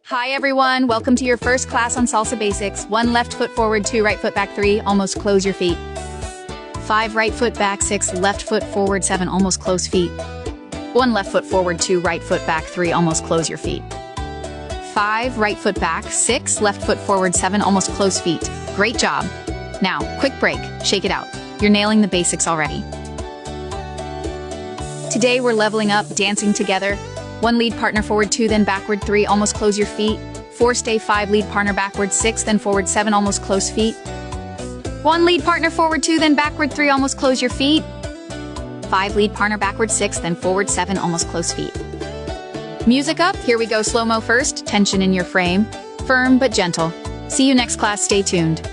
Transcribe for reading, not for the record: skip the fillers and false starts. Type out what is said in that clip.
Hi everyone, welcome to your first class on Salsa Basics. 1 left foot forward, 2 right foot back, 3 almost close your feet. 5 right foot back, 6 left foot forward, 7 almost close feet. 1 left foot forward, 2 right foot back, 3 almost close your feet. 5 right foot back, 6 left foot forward, 7 almost close feet. Great job. Now, quick break, shake it out. You're nailing the basics already. Today we're leveling up, dancing together. 1 lead partner forward, 2 then backward, 3 almost close your feet. 4 stay, 5 lead partner backward, 6 then forward, 7 almost close feet. 1 lead partner forward, 2 then backward, 3 almost close your feet. 5 lead partner backward, 6 then forward, 7 almost close feet. Music up, here we go, slow-mo first, tension in your frame. Firm but gentle. See you next class, stay tuned.